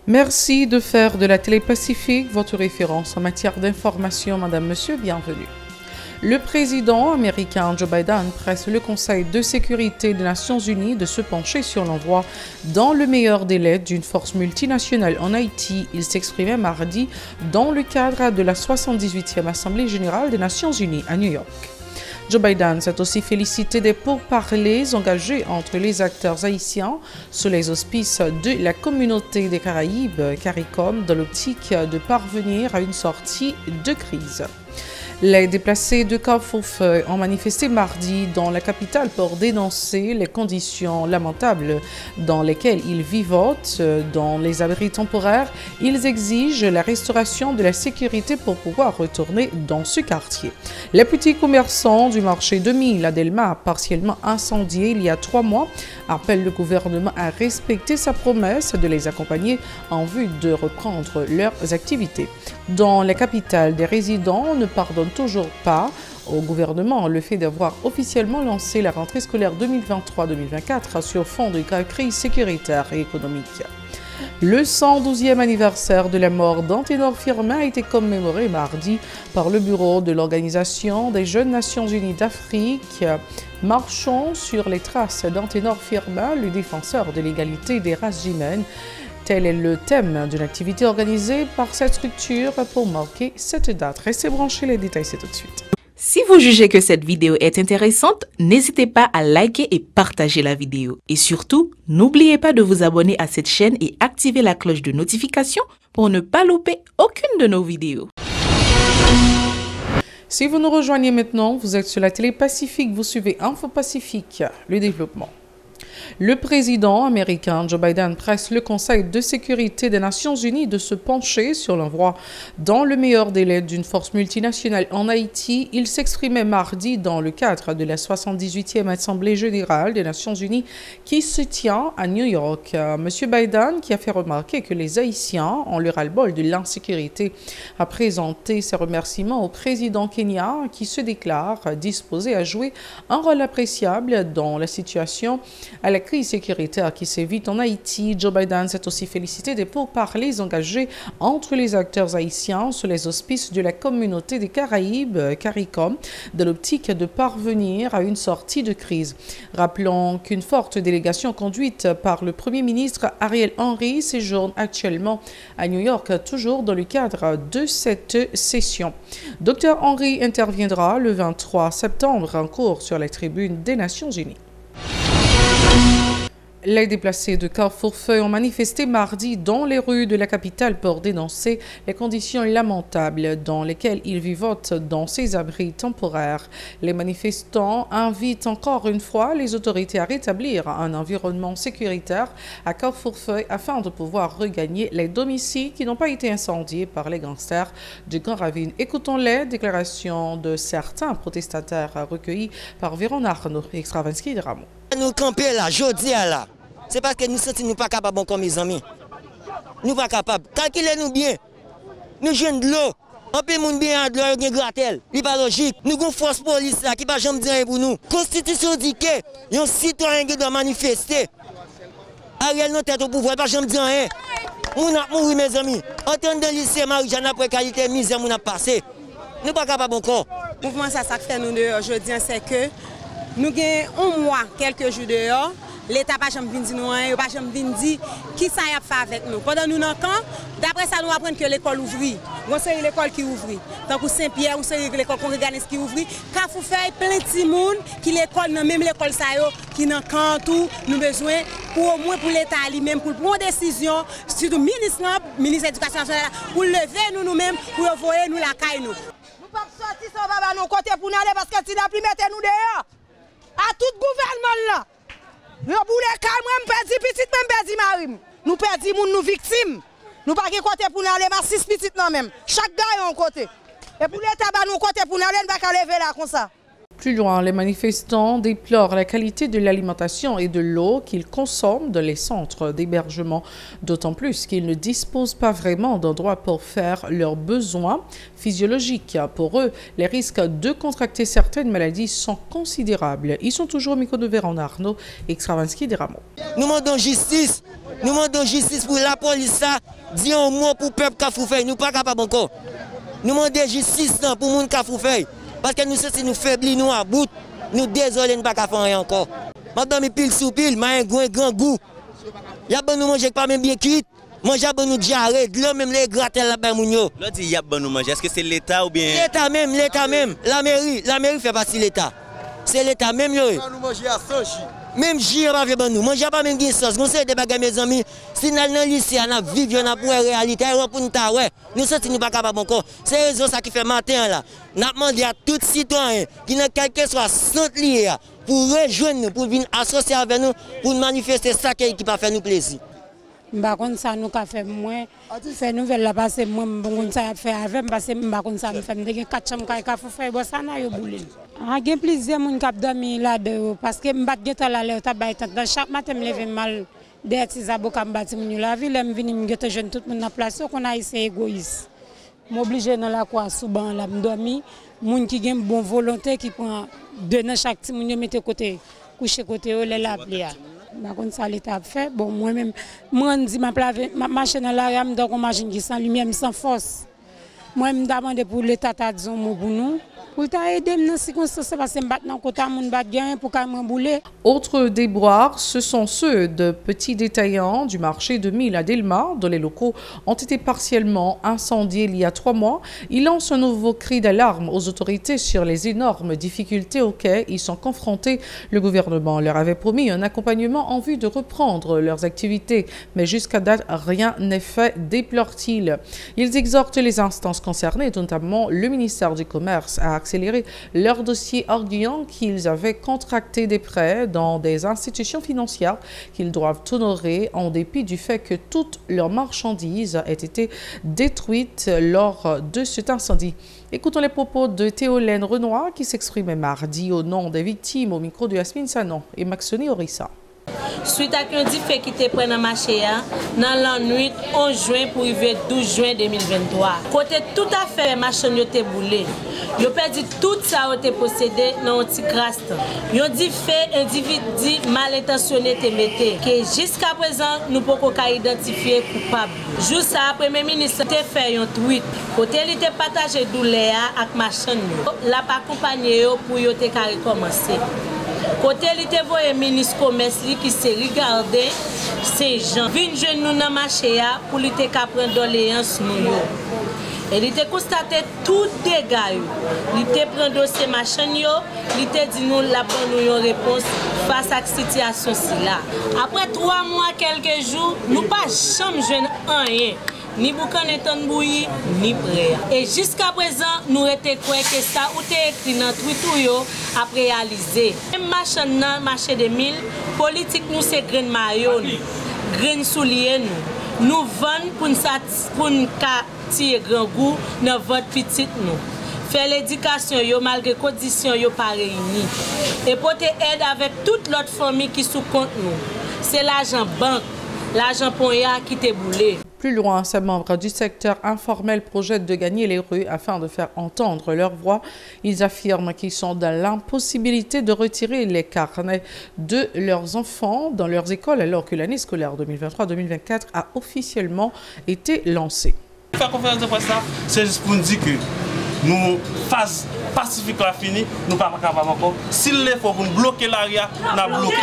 Merci de faire de la Télé Pacifique votre référence en matière d'information, Madame, Monsieur, bienvenue. Le président américain Joe Biden presse le Conseil de sécurité des Nations Unies de se pencher sur l'envoi dans le meilleur délai d'une force multinationale en Haïti. Il s'exprimait mardi dans le cadre de la 78e Assemblée générale des Nations Unies à New York. Joe Biden s'est aussi félicité des pourparlers engagés entre les acteurs haïtiens sous les auspices de la communauté des Caraïbes, CARICOM, dans l'optique de parvenir à une sortie de crise. Les déplacés de Carrefour-Feuille ont manifesté mardi dans la capitale pour dénoncer les conditions lamentables dans lesquelles ils vivotent dans les abris temporaires. Ils exigent la restauration de la sécurité pour pouvoir retourner dans ce quartier. Les petits commerçants du marché de Mille à Delma, partiellement incendié il y a 3 mois, appellent le gouvernement à respecter sa promesse de les accompagner en vue de reprendre leurs activités. Dans la capitale, des résidents ne pardonnent toujours pas au gouvernement le fait d'avoir officiellement lancé la rentrée scolaire 2023-2024 sur fond de grave crise sécuritaire et économique. Le 112e anniversaire de la mort d'Anténor Firmin a été commémoré mardi par le bureau de l'Organisation des Jeunes Nations Unies d'Afrique. Marchons sur les traces d'Anténor Firmin, le défenseur de l'égalité des races humaines. Tel est le thème d'une activité organisée par cette structure pour marquer cette date. Restez branchés, les détails c'est tout de suite. Si vous jugez que cette vidéo est intéressante, n'hésitez pas à liker et partager la vidéo. Et surtout, n'oubliez pas de vous abonner à cette chaîne et activer la cloche de notification pour ne pas louper aucune de nos vidéos. Si vous nous rejoignez maintenant, vous êtes sur la Télé Pacifique, vous suivez Info Pacifique, le développement. Le président américain Joe Biden presse le Conseil de sécurité des Nations Unies de se pencher sur l'envoi dans le meilleur délai d'une force multinationale en Haïti. Il s'exprimait mardi dans le cadre de la 78e Assemblée générale des Nations Unies qui se tient à New York. Monsieur Biden, qui a fait remarquer que les Haïtiens ont le ras-le-bol de l'insécurité, a présenté ses remerciements au président kenyan qui se déclare disposé à jouer un rôle appréciable dans la situation à la crise sécuritaire qui sévit en Haïti. Joe Biden s'est aussi félicité des pourparlers engagés entre les acteurs haïtiens sous les auspices de la communauté des Caraïbes, CARICOM, dans l'optique de parvenir à une sortie de crise. Rappelons qu'une forte délégation conduite par le Premier ministre Ariel Henry séjourne actuellement à New York, toujours dans le cadre de cette session. Dr Henry interviendra le 23 septembre en cours sur la tribune des Nations Unies. Les déplacés de Carrefour-Feuille ont manifesté mardi dans les rues de la capitale pour dénoncer les conditions lamentables dans lesquelles ils vivotent dans ces abris temporaires. Les manifestants invitent encore une fois les autorités à rétablir un environnement sécuritaire à Carrefour-Feuille afin de pouvoir regagner les domiciles qui n'ont pas été incendiés par les gangsters de Grand Ravine. Écoutons les déclarations de certains protestataires recueillis par Véron Arnaud et Extravanski de Ramon. Nous camper là, jeudi là. C'est parce que nous sentons pas capables comme mes amis. Nous pas capables. Calculez-nous bien. Nous jouons de l'eau. On peut moun bien de l'eau, il y a gratel. Ce n'est pas logique. Nous avons une force police là qui ne va jamais dire pour nous. La Constitution dit que les citoyens qui doivent manifester. Ariel nous tête au pouvoir, il ne va jamais dire rien. Nous avons mouru, mes amis. En temps de lycée, Marie-Jeanne après qualité misère, nous avons passé. Nous ne sommes pas capables encore. Le mouvement ça fait nous dehors aujourd'hui, c'est que nous avons un mois, quelques jours dehors. L'État n'a pas jamais dit nous, il n'a pas jamais dit qui ça a fait avec nous. Pendant nous dans le camp, d'après ça, nous apprenons que l'école ouvre. C'est l'école qui ouvre. Tant que Saint-Pierre, c'est l'école congréganiste qui ouvre. Carrefour-Feuille, plein de petits monde qui l'école, même l'école qui dans le camp, tout, nous besoin pour au moins pour l'État lui-même, pour prendre une décision, surtout le ministre de l'Éducation nationale, pour lever nous-mêmes, pour envoyer nous la caille. Nous ne pouvons pas sortir sans baba nous côté pour nous aller parce que si nous mettez nous dehors, à tout gouvernement là. Nous boule calme, nous perdons petite, même perdons marim. Nous perdons nous victimes. Nous pas de côté pour nous aller, mais 6 petites non même. Chaque gars a un côté. Et pour l'État, nous côté pour nous aller, nous pas lever là comme ça. Plus loin, les manifestants déplorent la qualité de l'alimentation et de l'eau qu'ils consomment dans les centres d'hébergement, d'autant plus qu'ils ne disposent pas vraiment d'endroits pour faire leurs besoins physiologiques. Pour eux, les risques de contracter certaines maladies sont considérables. Ils sont toujours au micro de Véron Arnaud et Extravanski des Rameaux. Nous demandons justice Nous demandons justice pour la police, ça, dit un mot pour le peuple Kafoufeuille. Nous ne sommes pas capables encore. Nous demandons justice pour le monde Kafoufeuille. Parce que nous, si nous faiblis, nous à bout, nous désolés, nous ne sommes pas capables de faire encore. Madame, pile sous pile, mais un grand goût. Il y a bon nous manger pas même bien cuit. Manger bon nous diarrhée, de l'eau même les grattels là-bas mounio. Là dit il y a bon nous manger. Est-ce que c'est l'État ou bien l'État même. La mairie fait partie de l'État. C'est l'État même yo. nous manger à 100 J. Même J on va bon nous. Manger pas même bien sauce. Conseil des bagages mes amis. Si nous dans lycée on a vivre on a pour réalité pour nous ta ouais. Nous senti nous pas capable encore. C'est raison ça qui fait matin là. N'a demandé à tout citoyen qui n'a quel que soit centre lié pour rejoindre nous, pour venir associer avec nous, pour manifester ça qui va faire nous plaisir. Par contre, ça nous a fait moins. Fait nouvelle là parce que moi, ça fait avec parce que par contre ça me fait 4 chambres qui a fait bon ça n'a eu boulé. Il y a plusieurs monde qui dormi là-dedans parce que m'bat geta là l'air tabac dans chaque matin me lever mal des petits abocats m'bati mon la ville me venir me geta jeune tout monde en place qu'on a essayé égoïste. M'obligé dans la quoi souvent là me dormi monde qui gagne bonne volonté qui prend deux dans chaque petit monde mettre côté coucher côté les la plia. Par contre ça l'état fait bon moi même moi dit ma marcher dans la rame donc on machine qui sans lumière sans force. Moi me demander pour l'état ta disons mot pour nous. Autres déboires, ce sont ceux de petits détaillants du marché de Mille à Delma, dont les locaux ont été partiellement incendiés il y a 3 mois. Ils lancent un nouveau cri d'alarme aux autorités sur les énormes difficultés auxquelles ils sont confrontés. Le gouvernement leur avait promis un accompagnement en vue de reprendre leurs activités, mais jusqu'à date, rien n'est fait, déplorent-ils. Ils exhortent les instances concernées, notamment le ministère du Commerce, à accélérer leur dossier, arguant qu'ils avaient contracté des prêts dans des institutions financières qu'ils doivent honorer en dépit du fait que toutes leurs marchandises aient été détruites lors de cet incendie. Écoutons les propos de Théolène Renoir qui s'exprimait mardi au nom des victimes au micro de Yasmine Sanon et Maxoni Orissa. Suite à un fait qui était pris dans le marché, dans la nuit 11 juin pour arriver 12 juin 2023. Côté tout à fait, machine était boulé. Ils ont perdu tout ça été possédé dans un petit craste. Ils ont dit fait individu mal intentionné te metté. Que jusqu'à présent, nous ne pouvons pas identifier coupable. Juste ça, le Premier ministre a fait un tweet. Côté il était partagé douleur avec machine. L'a pas accompagné pour y recommencer. Côté il était voyé ministre commerce qui s'est regardé ces gens viennent jeune nous dans marché pour lui te prendre doléance nous. Et il était constaté tout dégâts. Il était prend dossier machin yo, il était dit nous la bonne nous réponse face à cette situation là. Après 3 mois quelques jours, nous pas jamais jeune rien. Ni boucan étant bouilli, ni prêt. Et jusqu'à présent, nous étions croyants que ça ou t'es écrit dans Twitter à réaliser. Même marché de mille, politique nous c'est grain maillot, grain soulier nous. Nous vendons pour nous tirer grand goût dans votre petite nous. Faire l'éducation malgré les conditions pas réunies. Et pour te aider avec toute l'autre famille qui sous compte nous. C'est l'argent banque, l'argent poya qui te boulé. Plus loin, ces membres du secteur informel projettent de gagner les rues afin de faire entendre leur voix. Ils affirment qu'ils sont dans l'impossibilité de retirer les carnets de leurs enfants dans leurs écoles alors que l'année scolaire 2023-2024 a officiellement été lancée. Faire conférence de presse, c'est juste pour nous dire que nous phase pacifique la fini, nous ne sommes pas capables encore. S'il faut pour nous bloquer l'arrière, nous avons bloqué.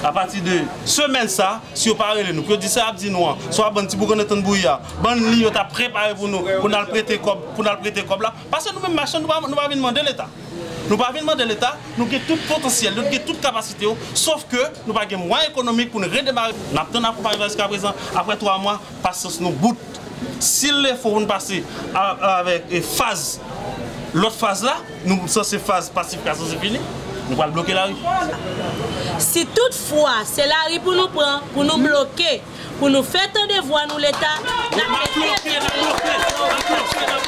À partir de semaine ça, si vous parlez nous, que dit ça, dit nous, soit bon petit boucan de bouillard, bon ligne t'a préparé pour nous le prêter comme là, parce que nous-mêmes machin, nous ne pouvons pas demander l'État. Nous ne pouvons pas demander l'État, nous avons tout potentiel, nous avons toute capacité, sauf que nous n'avons pas de moyens économiques pour nous redémarrer. Nous avons accompagné jusqu'à présent, après 3 mois, parce que nous bout. S'il faut nous passer avec une phase, l'autre phase là, nous sommes ces phases pacification c'est fini, nous allons bloquer la rue. Si toutefois c'est la rue pour nous prendre, pour nous bloquer, pour nous faire tant de voix nous l'État, nous ne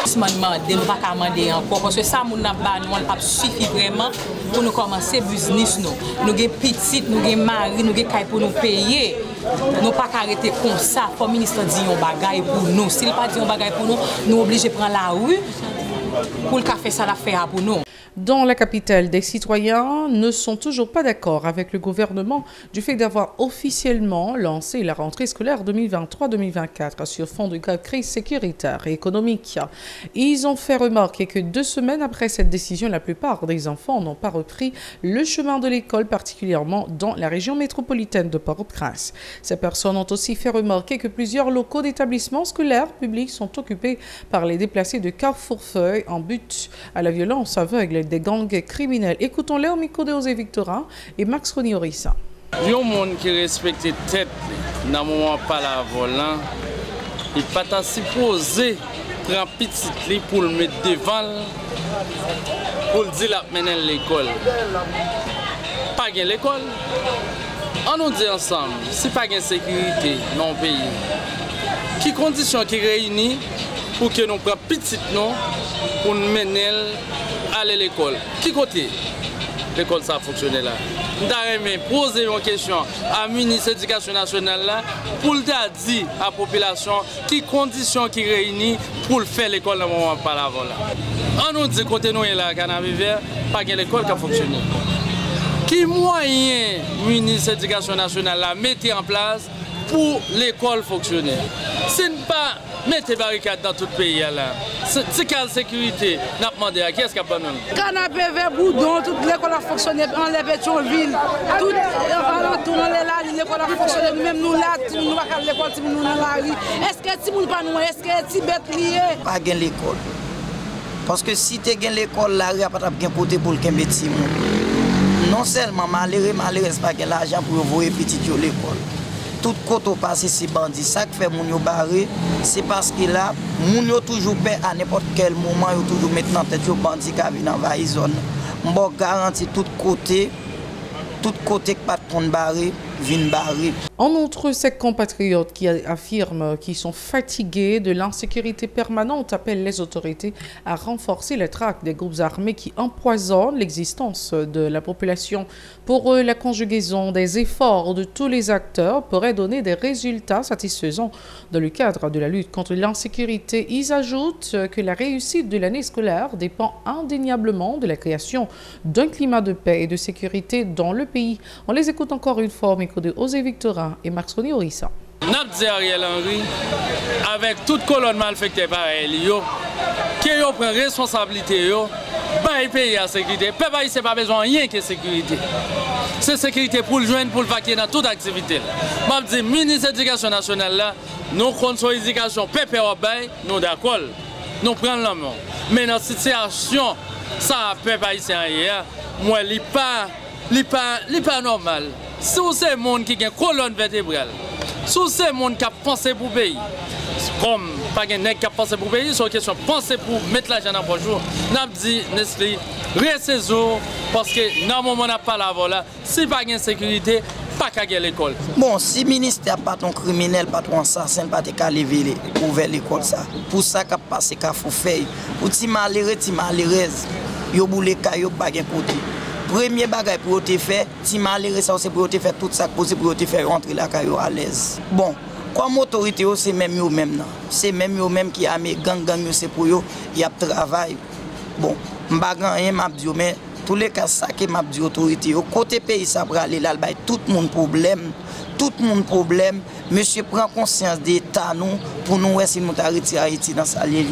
pouvons pas demander encore parce que ça nous n'a pas suffi vraiment pour nous commencer business nous. Nous avons petites, nous avons mari, nous avons pour nous payer. Nous ne pouvons pas arrêter comme ça. Il faut le ministre dire un bagage pour nous. S'il n'a pas dit un bagage pour nous, nous sommes obligés de prendre la rue pour le café ça la faire pour nous. Dans la capitale, des citoyens ne sont toujours pas d'accord avec le gouvernement du fait d'avoir officiellement lancé la rentrée scolaire 2023-2024 sur fond de grave crise sécuritaire et économique. Ils ont fait remarquer que 2 semaines après cette décision, la plupart des enfants n'ont pas repris le chemin de l'école, particulièrement dans la région métropolitaine de Port-au-Prince. Ces personnes ont aussi fait remarquer que plusieurs locaux d'établissements scolaires publics sont occupés par les déplacés de Carrefour-Feuille en but à la violence aveugle des gangs criminels. Écoutons-les au micro de José Victorin et Max Rony-Orissa. Il y a un monde qui respecte la tête dans le moment pas la volant. Il n'est pas supposé prendre petit pour le mettre devant pour le dire la mener l'école. Pas de l'école. On nous dit ensemble, si pas de sécurité dans le pays, qui conditions qui réunissent pour que nous prenions petit nom pour nous mener à l'école. Qui côté l'école ça fonctionne là? Nous avons posé une question à la ministre de l'Éducation nationale là, pour dire à la population qui conditions qui réunissent pour faire l'école dans le moment par la voie. On nous dit côté nous là, Canaviver, pas de l'école qui a fonctionné. Qui moyen le ministre de l'Éducation nationale là mettre en place pour l'école fonctionner? C'est ne pas mettre barricades dans tout le pays là. C'est quelle sécurité? N'a demandé à qui est-ce qu'il y a pas nous? Canapé vert boudon, toute l'école a fonctionné, on lève Pétionville, tout alentour on est là, l'école a fonctionné, même nous là, nous pas l'école, nous dans la rue. Est-ce que si nous pas nous, est-ce que si bête lié? Pas gain l'école. Parce que si tu gain l'école la rue a pas gain côté pour le petit monde. Non seulement malheureux pas gain l'argent pour envoyer petit à l'école. Tout côté passé c'est bandit, ça qui fait moun yo barré, c'est parce que là moun yo toujours peur à n'importe quel moment yo toujours mettre dans tête yo bandit qui vient envahir zone. M'bo garanti tout côté que pas de compte barré, vinn barré. En outre, ces compatriotes qui affirment qu'ils sont fatigués de l'insécurité permanente appellent les autorités à renforcer la traque des groupes armés qui empoisonnent l'existence de la population. Pour eux, la conjugaison des efforts de tous les acteurs pourrait donner des résultats satisfaisants dans le cadre de la lutte contre l'insécurité. Ils ajoutent que la réussite de l'année scolaire dépend indéniablement de la création d'un climat de paix et de sécurité dans le pays. On les écoute encore une fois au micro de José Victorin et Max Rony-Orissa. N'a dit Ariel Henry, avec toute colonne malfectée par elle, qui prend responsabilité, le pays à sécurité. Le peuple n'a pas besoin de rien que sécurité. C'est sécurité pour le joindre, pour le vaquer dans toute activité. Je dis, le ministre de l'Éducation nationale, là, nous comptons l'éducation, peuple nous d'accord, nous prenons la main. Mais dans cette situation, ça, le peuple haïtien hier, moi, il n'est pas normal. Si c'est le monde qui a une colonne vertébrale, si c'est le monde qui a pensé pour le pays, comme pas de nègre qui a pensé pour le pays, c'est une question de penser pour mettre l'argent dans le jour. Nous avons dit, Nestlé, restez parce que dans le moment où on n'a pas la voie, si pas de sécurité, pas qu'à l'école. Bon, si le ministère n'est pas ton criminel, pas ton assassin, pas qu'à lever ouvrir l'école, ça. Pour ça qu'a passé qu'à Fouffeuille, pour ti malheureux, ti malheureuse, yo boule kayo pas de côté. Premier bagage pour te faire, si malheureux ça c'est pour te faire tout ça possible pour te faire rentrer la caillou à l'aise. Bon, comme autorité c'est même eux même là. C'est même eux même qui a mis gang c'est pour eux, il y a travail. Bon, m'pa rien m'a dit mais tous les cas ça que m'a dit autorité au côté pays ça pour aller là tout le monde problème. Monsieur prend conscience d'état nous pour nous essayer de nous retirer Haïti dans sa ligne.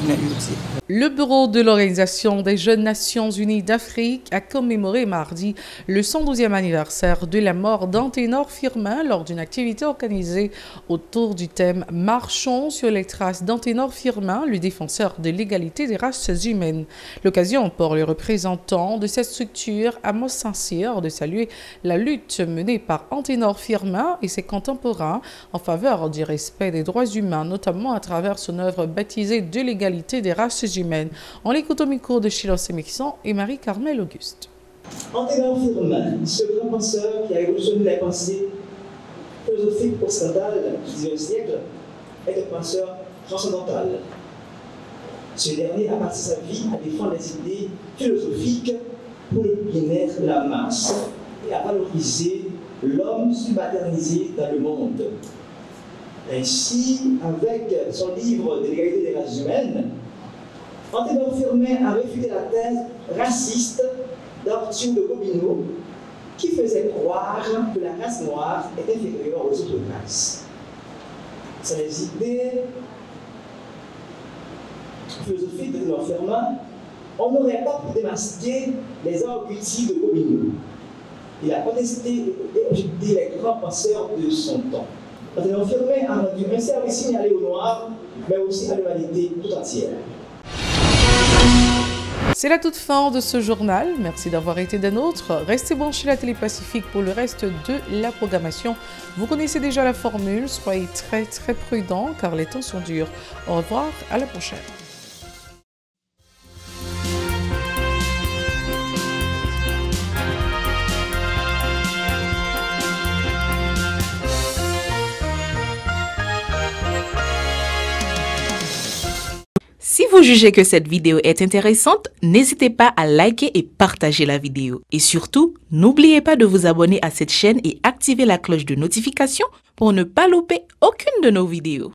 Le bureau de l'Organisation des Jeunes Nations Unies d'Afrique a commémoré mardi le 112e anniversaire de la mort d'Anténor Firmin lors d'une activité organisée autour du thème « Marchons sur les traces d'Anténor Firmin, le défenseur de l'égalité des races humaines ». L'occasion pour les représentants de cette structure Amos Saint-Cyr de saluer la lutte menée par Anténor Firmin et ses contemporains en faveur du respect des droits humains, notamment à travers son œuvre baptisée de l'égalité des races humaines. On l'écoute au micro de Chilo Semixon et Marie-Carmel Auguste. Anténor Firmin, ce grand penseur qui a révolutionné la pensée philosophique occidentale du XIXe siècle, est un penseur transcendantal. Ce dernier a passé sa vie à défendre les idées philosophiques pour le bien-être de la masse et à valoriser l'homme subalternisé dans le monde. Ainsi, avec son livre de l'égalité des races humaines, Anténor Firmin a réfuté la thèse raciste d'Arthur de Gobineau qui faisait croire que la race noire est inférieure aux autres races. Sans les idées philosophiques d'Anténor Firmin, on n'aurait pas pu démasquer les arguties de Gobineau. Il a contesté et objecté les grands penseurs de son temps. Anténor Firmin a rendu un service signalé aux Noirs, mais aussi à l'humanité tout entière. C'est la toute fin de ce journal. Merci d'avoir été des nôtres. Restez branchés à la Télé Pacifique pour le reste de la programmation. Vous connaissez déjà la formule. Soyez très prudents car les temps sont durs. Au revoir, à la prochaine. Si vous jugez que cette vidéo est intéressante, n'hésitez pas à liker et partager la vidéo. Et surtout, n'oubliez pas de vous abonner à cette chaîne et activer la cloche de notification pour ne pas louper aucune de nos vidéos.